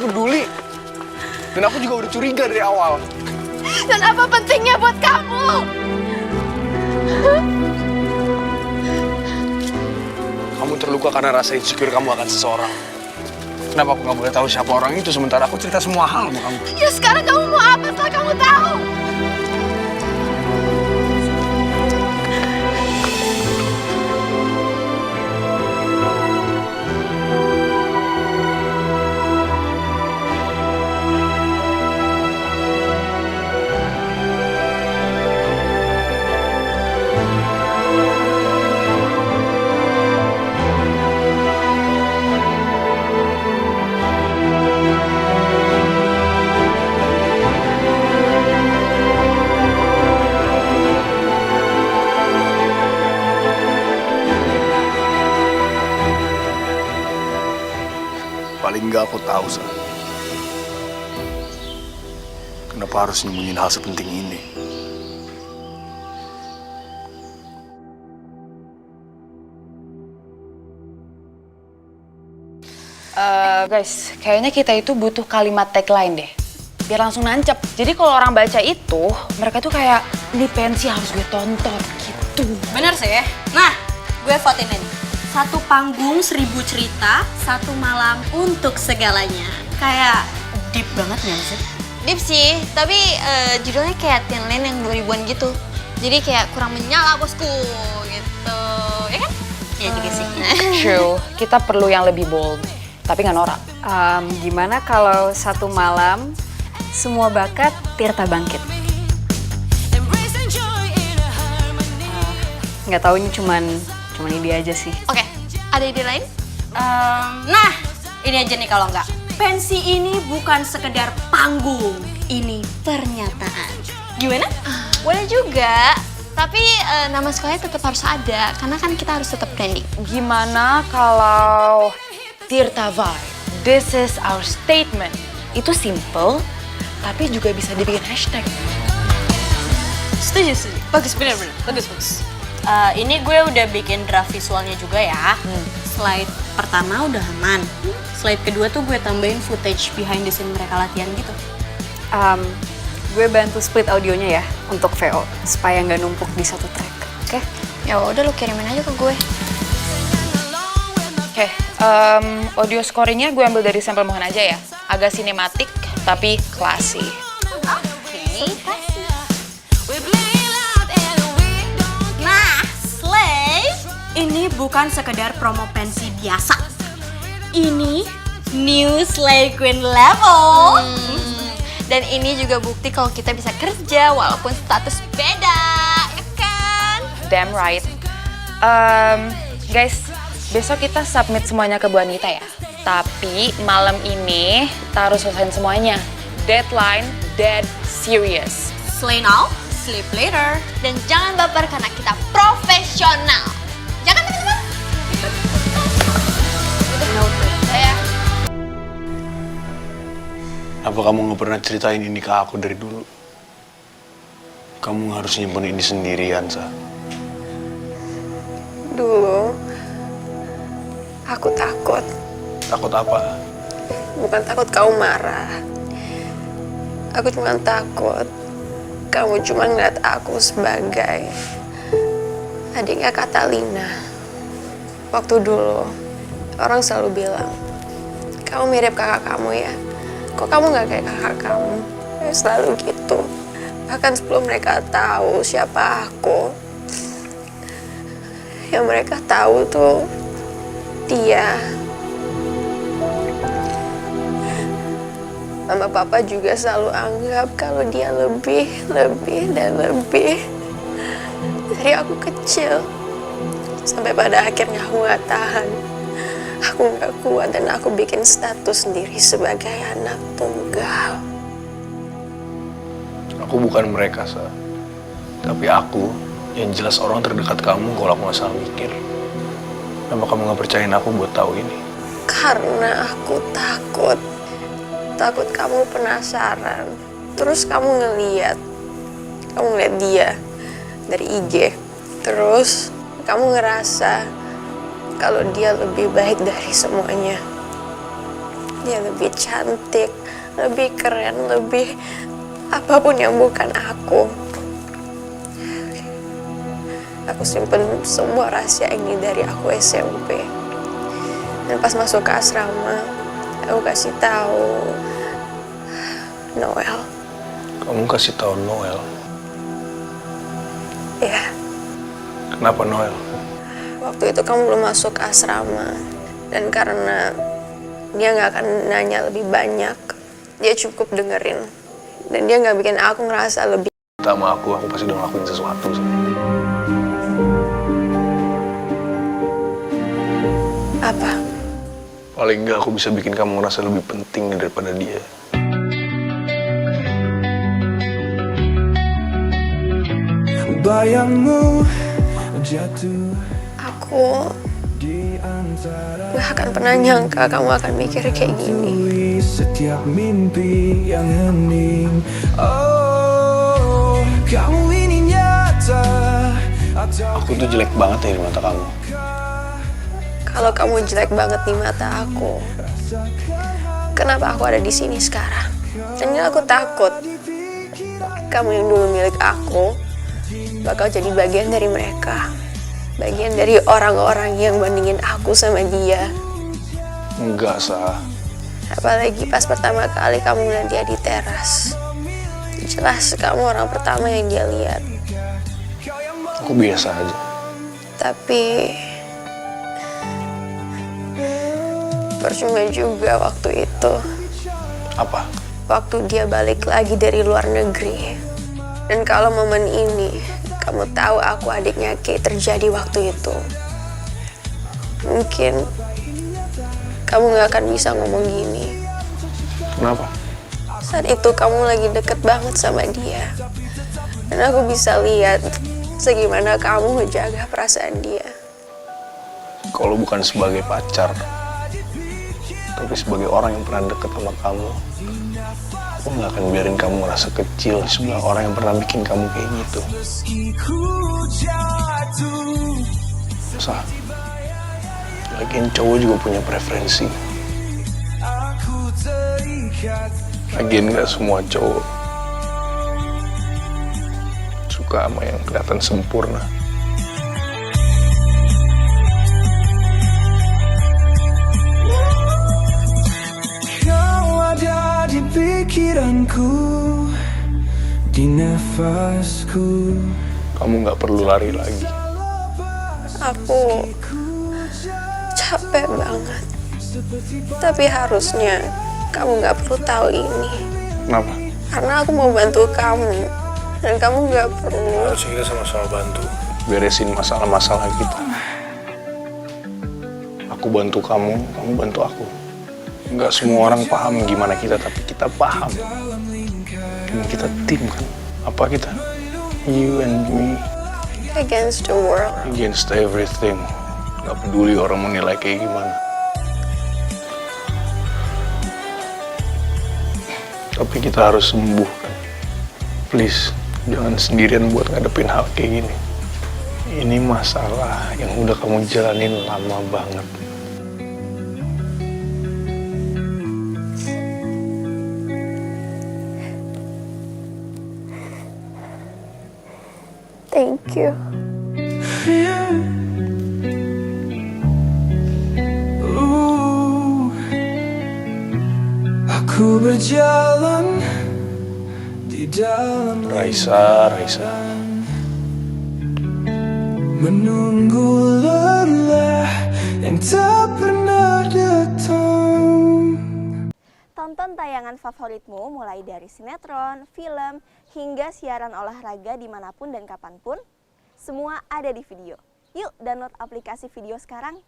peduli. Dan aku juga udah curiga dari awal. Dan apa pentingnya buat kamu? Kamu terluka karena rasa insecure kamu akan seseorang. Kenapa aku nggak boleh tahu siapa orang itu sementara aku cerita semua hal sama kamu? Ya sekarang kamu mau apa setelah kamu tahu? Paling nggak aku tahu, Sa. Kenapa harus nyembunyiin hal sepenting ini? Guys, kayaknya kita itu butuh kalimat tagline deh. Biar langsung nancep. Jadi kalau orang baca itu, mereka tuh kayak, ini pensi harus gue tonton gitu. Bener sih. Nah, gue votein ini. 1 panggung 1000 cerita, 1 malam untuk segalanya. Kayak deep banget gak sih? Deep sih, tapi judulnya kayak Teen Lane yang 2000-an gitu. Jadi kayak kurang menyala bosku gitu, ya kan? Iya juga sih. True, kita perlu yang lebih bold. Tapi nggak norak. Gimana kalau 1 malam semua bakat Tirta bangkit? Nggak tahu, ini cuman ide aja sih. Oke, ada ide lain? Nah, ini aja nih kalau enggak. Pensi ini bukan sekedar panggung, ini pernyataan. Gimana? Boleh juga, tapi nama sekolahnya tetap harus ada, karena kan kita harus tetap branding. Gimana kalau Tirta Vibe, this is our statement. Itu simple, tapi juga bisa dibikin hashtag. Setuju. Bagus, bener. Bagus. Ini gue udah bikin draft visualnya juga ya. Slide pertama udah aman. Slide kedua tuh gue tambahin footage behind the scene mereka latihan gitu. Gue bantu split audionya ya untuk VO supaya nggak numpuk di satu track. Oke? Ya udah, lu kirimin aja ke gue. Oke, audio scoringnya gue ambil dari sampel Mohan aja ya. Agak sinematik, tapi classy. Nah, Slay, ini bukan sekedar promo pensi biasa. Ini new Slay Queen level. Dan ini juga bukti kalau kita bisa kerja walaupun status beda, ya kan? Damn right. Guys, besok kita submit semuanya ke Bu Anita ya. Tapi malam ini kita harus selesaiin semuanya. Deadline, dead serious. Slay now, sleep later. Dan jangan baper karena kita profesional. Jangan teman-teman. Ya. Apa kamu nggak pernah ceritain ini ke aku dari dulu? Kamu harus nyimpen ini sendirian, Sa. Dulu, aku takut. Takut apa? Bukan takut kamu marah. Aku cuma takut kamu cuma ngeliat aku sebagai adiknya Catalina. Waktu dulu, orang selalu bilang, kamu mirip kakak kamu ya. Kok kamu gak kayak kakak kamu? Ya, selalu gitu. Bahkan sebelum mereka tahu siapa aku, yang mereka tahu tuh dia. Mama papa juga selalu anggap kalau dia lebih dan lebih dari aku kecil. Sampai pada akhirnya aku gak tahan. Aku gak kuat dan aku bikin status sendiri sebagai anak tunggal. Aku bukan mereka, Sa. Tapi aku yang jelas orang terdekat kamu kalau aku gak salah mikir. Kenapa kamu gak percayain aku buat tahu ini? Karena aku takut. Takut kamu penasaran. Terus kamu ngeliat dia dari IG. Terus kamu ngerasa kalau dia lebih baik dari semuanya. Dia lebih cantik, lebih keren, lebih apapun yang bukan aku. Aku simpen semua rahasia ini dari aku SMP. Dan pas masuk ke asrama, aku kasih tahu Noel. Kamu kasih tahu Noel? Ya, Kenapa Noel? waktu itu kamu belum masuk ke asrama. Dan karena dia nggak akan nanya lebih banyak, dia cukup dengerin. Dan dia nggak bikin aku ngerasa lebih. Sama aku pasti udah ngelakuin sesuatu. Apa? Paling enggak aku bisa bikin kamu ngerasa lebih penting daripada dia. Bayangmu jatuh Aku di antara gak akan pernah nyangka kamu akan mikir kayak gini. setiap mimpi yang hening. Oh, kamu ini nyata atau Aku tuh jelek banget ya di mata kamu. Kalau kamu jelek banget di mata aku, kenapa aku ada di sini sekarang? Dan aku takut kamu yang dulu milik aku bakal jadi bagian dari mereka, bagian dari orang-orang yang bandingin aku sama dia. Enggak, Sah. Apalagi pas pertama kali kamu dan dia di teras. Jelas kamu orang pertama yang dia lihat. Aku biasa aja. Tapi percuma juga waktu itu. Apa? Waktu dia balik lagi dari luar negeri. Dan kalau momen ini kamu tahu aku adiknya Kay terjadi waktu itu, mungkin kamu gak akan bisa ngomong gini. Kenapa? Saat itu kamu lagi deket banget sama dia. Dan aku bisa lihat segimana kamu ngejaga perasaan dia. Kalau bukan sebagai pacar, tapi sebagai orang yang pernah deket sama kamu, aku nggak akan biarin kamu ngerasa kecil di sebelah orang yang pernah bikin kamu kayak gitu. ku jatuh. Sah. Lagian cowok juga punya preferensi. Aku terikat Lagian nggak semua cowok suka sama yang kelihatan sempurna. kau ada di pikiranku, di nafasku. Kamu nggak perlu lari lagi. Aku capek banget. Tapi harusnya kamu gak perlu tahu ini. Kenapa? Karena aku mau bantu kamu. Dan kamu gak perlu. Harusnya kita sama-sama bantu beresin masalah-masalah kita. Aku bantu kamu, kamu bantu aku. Nggak semua orang paham gimana kita, tapi kita paham. Dan kita tim kan? Apa kita? You and me Against the world. against everything. Nggak peduli orang menilai kayak gimana. Tapi kita harus sembuh kan. Please, jangan sendirian buat ngadepin hal kayak gini. Ini masalah yang udah kamu jalanin lama banget. Thank you. Aku berjalan di dalam Raisa. menunggu lelah yang tak pernah datang. Tonton tayangan favoritmu mulai dari sinetron, film, hingga siaran olahraga dimanapun dan kapanpun. Semua ada di video. Yuk download aplikasi video sekarang.